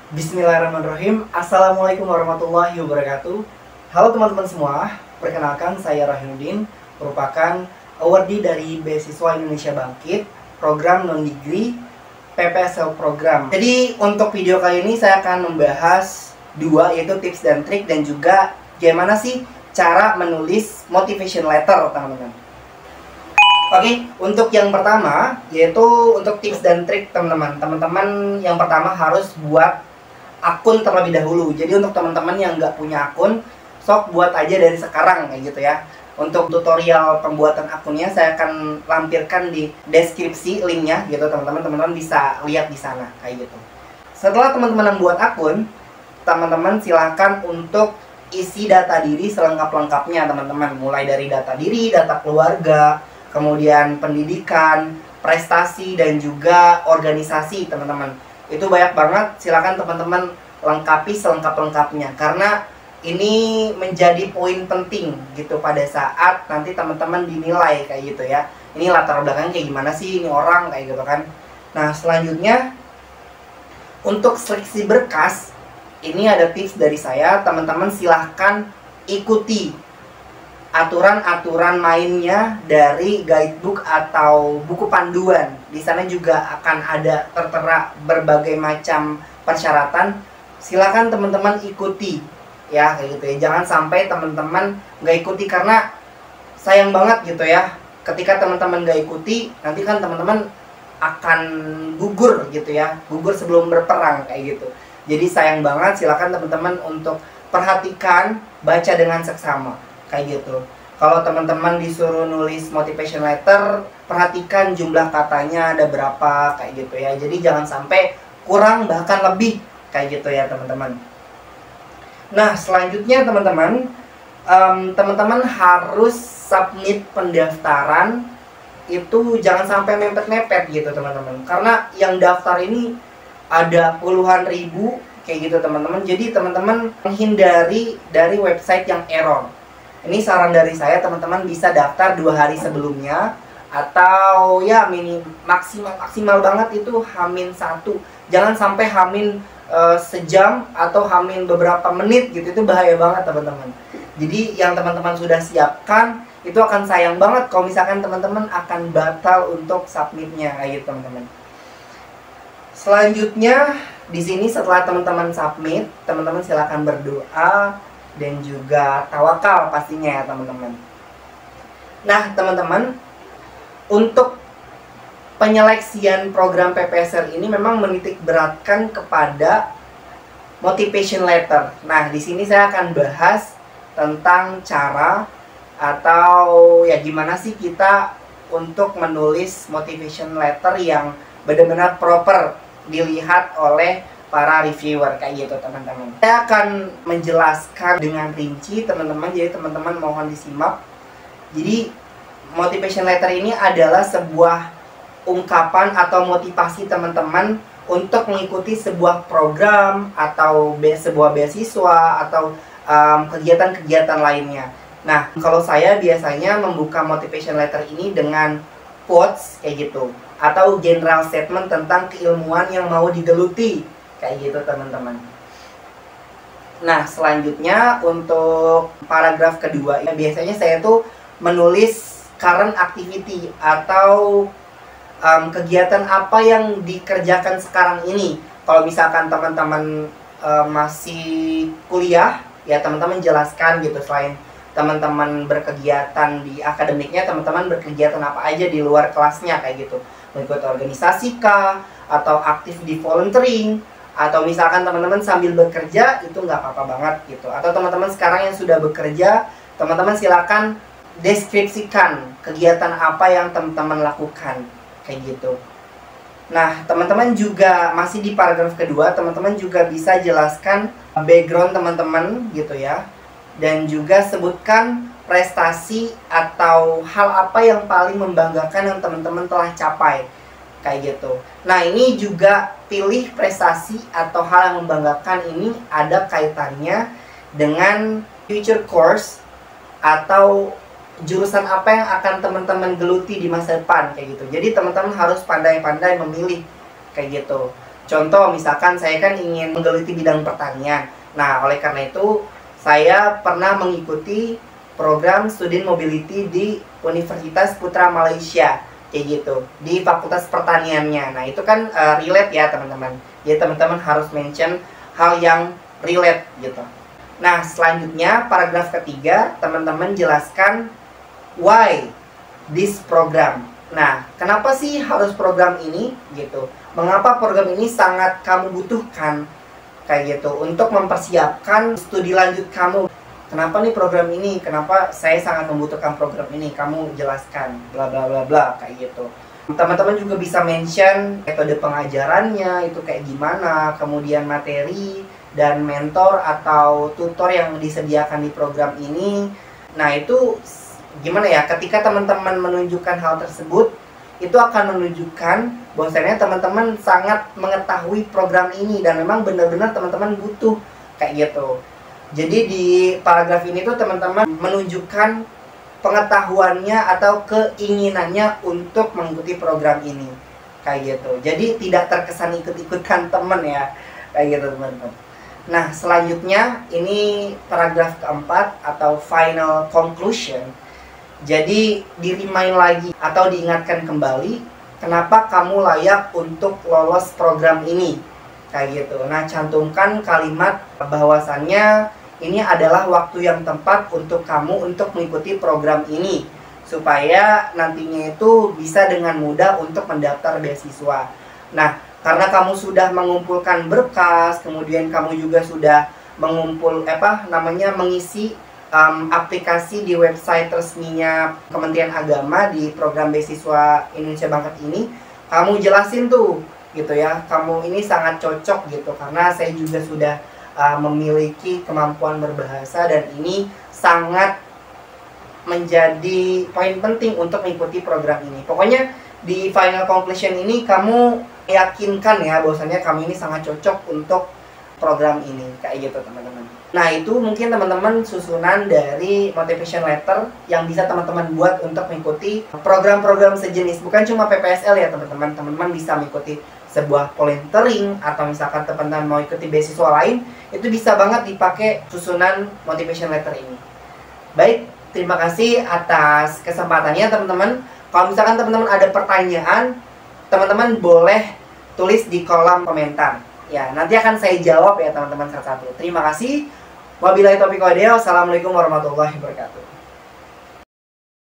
Bismillahirrahmanirrahim. Assalamualaikum warahmatullahi wabarakatuh. Halo teman-teman semua, perkenalkan saya Rahimuddin, merupakan awardee dari Beasiswa Indonesia Bangkit, program non-degree PPSL program. Jadi untuk video kali ini saya akan membahas dua, yaitu tips dan trik dan juga gimana sih cara menulis motivation letter, teman-teman. Oke, untuk yang pertama yaitu untuk tips dan trik, teman-teman. Teman-teman yang pertama harus buat akun terlebih dahulu. Jadi untuk teman-teman yang nggak punya akun, sok buat aja dari sekarang kayak gitu ya. Untuk tutorial pembuatan akunnya saya akan lampirkan di deskripsi linknya gitu, teman-teman. Teman-teman bisa lihat di sana kayak gitu. Setelah teman-teman membuat akun, teman-teman silahkan untuk isi data diri selengkap-lengkapnya, teman-teman. Mulai dari data diri, data keluarga, kemudian pendidikan, prestasi, dan juga organisasi, teman-teman. Itu banyak banget, silakan teman-teman lengkapi selengkap-lengkapnya, karena ini menjadi poin penting gitu pada saat nanti teman-teman dinilai kayak gitu ya. Ini latar belakangnya kayak gimana sih ini orang kayak gitu kan. Nah, selanjutnya untuk seleksi berkas, ini ada tips dari saya, teman-teman silahkan ikuti aturan-aturan mainnya dari guidebook atau buku panduan. Di sana juga akan ada tertera berbagai macam persyaratan. Silakan teman-teman ikuti ya kayak gitu ya. Jangan sampai teman-teman nggak ikuti, karena sayang banget gitu ya. Ketika teman-teman nggak ikuti, nanti kan teman-teman akan gugur gitu ya. Gugur sebelum berperang kayak gitu. Jadi sayang banget. Silakan teman-teman untuk perhatikan, baca dengan seksama kayak gitu. Kalau teman-teman disuruh nulis motivation letter, perhatikan jumlah katanya ada berapa kayak gitu ya. Jadi jangan sampai kurang, bahkan lebih kayak gitu ya, teman-teman. Nah, selanjutnya teman-teman, teman-teman harus submit pendaftaran itu jangan sampai mepet-mepet gitu, teman-teman. Karena yang daftar ini ada puluhan ribu kayak gitu, teman-teman. Jadi teman-teman menghindari dari website yang error. Ini saran dari saya, teman-teman bisa daftar 2 hari sebelumnya, atau ya maksimal banget itu H-1. Jangan sampai sejam atau beberapa menit gitu, itu bahaya banget, teman-teman. Jadi yang teman-teman sudah siapkan itu akan sayang banget kalau misalkan teman-teman akan batal untuk submitnya kayak gitu, teman-teman. Selanjutnya di sini setelah teman-teman submit, teman-teman silakan berdoa dan juga tawakal pastinya ya, teman-teman. Nah, teman-teman, untuk penyeleksian program PPSL ini memang menitik beratkan kepada motivation letter. Nah, di sini saya akan bahas tentang cara atau ya gimana sih kita untuk menulis motivation letter yang benar-benar proper dilihat oleh para reviewer kayak gitu, teman-teman. Saya akan menjelaskan dengan rinci, teman-teman. Jadi teman-teman mohon disimak. Jadi motivation letter ini adalah sebuah ungkapan atau motivasi teman-teman untuk mengikuti sebuah program atau sebuah beasiswa atau kegiatan-kegiatan lainnya. Nah, kalau saya biasanya membuka motivation letter ini dengan quotes kayak gitu, atau general statement tentang keilmuan yang mau digeluti kayak gitu, teman-teman. Nah, selanjutnya untuk paragraf kedua, ya biasanya saya tuh menulis current activity atau kegiatan apa yang dikerjakan sekarang ini. Kalau misalkan teman-teman masih kuliah, ya teman-teman jelaskan gitu, selain teman-teman berkegiatan di akademiknya, teman-teman berkegiatan apa aja di luar kelasnya kayak gitu. Mengikuti organisasi kah, atau aktif di volunteering, atau misalkan teman-teman sambil bekerja, itu nggak apa-apa banget gitu. Atau teman-teman sekarang yang sudah bekerja, teman-teman silakan deskripsikan kegiatan apa yang teman-teman lakukan kayak gitu. Nah, teman-teman juga masih di paragraf kedua, teman-teman juga bisa jelaskan background teman-teman gitu ya. Dan juga sebutkan prestasi atau hal apa yang paling membanggakan yang teman-teman telah capai kayak gitu. Nah, ini juga pilih prestasi atau hal yang membanggakan ini ada kaitannya dengan future course atau jurusan apa yang akan teman-teman geluti di masa depan kayak gitu. Jadi teman-teman harus pandai-pandai memilih kayak gitu. Contoh misalkan saya kan ingin menggeluti bidang pertanian. Nah, oleh karena itu saya pernah mengikuti program Student Mobility di Universitas Putra Malaysia kayak gitu, di Fakultas Pertaniannya. Nah, itu kan relate ya teman-teman. Jadi teman-teman harus mention hal yang relate gitu. Nah, selanjutnya paragraf ketiga, teman-teman jelaskan why this program. Nah, kenapa sih harus program ini gitu? Mengapa program ini sangat kamu butuhkan kayak gitu untuk mempersiapkan studi lanjut kamu? Kenapa nih program ini? Kenapa saya sangat membutuhkan program ini? Kamu jelaskan bla bla bla bla kayak gitu. Teman-teman juga bisa mention metode pengajarannya itu kayak gimana, kemudian materi dan mentor atau tutor yang disediakan di program ini. Nah, itu gimana ya? Ketika teman-teman menunjukkan hal tersebut, itu akan menunjukkan bahwasanya teman-teman sangat mengetahui program ini dan memang benar-benar teman-teman butuh kayak gitu. Jadi di paragraf ini tuh teman-teman menunjukkan pengetahuannya atau keinginannya untuk mengikuti program ini kayak gitu. Jadi tidak terkesan ikut-ikutan teman ya kayak gitu teman-teman. Nah, selanjutnya ini paragraf keempat atau final conclusion. Jadi di-remind lagi atau diingatkan kembali kenapa kamu layak untuk lolos program ini kayak gitu. Nah, cantumkan kalimat bahwasannya ini adalah waktu yang tepat untuk kamu untuk mengikuti program ini supaya nantinya itu bisa dengan mudah untuk mendaftar beasiswa. Nah, karena kamu sudah mengumpulkan berkas, kemudian kamu juga sudah mengisi aplikasi di website resminya Kementerian Agama di program beasiswa Indonesia Bangkit ini, kamu jelasin tuh gitu ya, kamu ini sangat cocok gitu karena saya juga sudah memiliki kemampuan berbahasa dan ini sangat menjadi poin penting untuk mengikuti program ini. Pokoknya di final conclusion ini kamu yakinkan ya bahwasanya kamu ini sangat cocok untuk program ini kayak gitu teman-teman. Nah, itu mungkin teman-teman susunan dari motivation letter yang bisa teman-teman buat untuk mengikuti program-program sejenis. Bukan cuma PPSL ya teman-teman. Teman-teman bisa mengikuti sebuah volunteering atau misalkan teman-teman mau ikuti beasiswa lain, itu bisa banget dipakai susunan motivation letter ini. Baik, terima kasih atas kesempatannya teman-teman. Kalau misalkan teman-teman ada pertanyaan, teman-teman boleh tulis di kolom komentar. Ya, nanti akan saya jawab ya teman-teman satu-satu. Terima kasih. Wabillahi taufiq wal hidayah. Wassalamualaikum warahmatullahi wabarakatuh.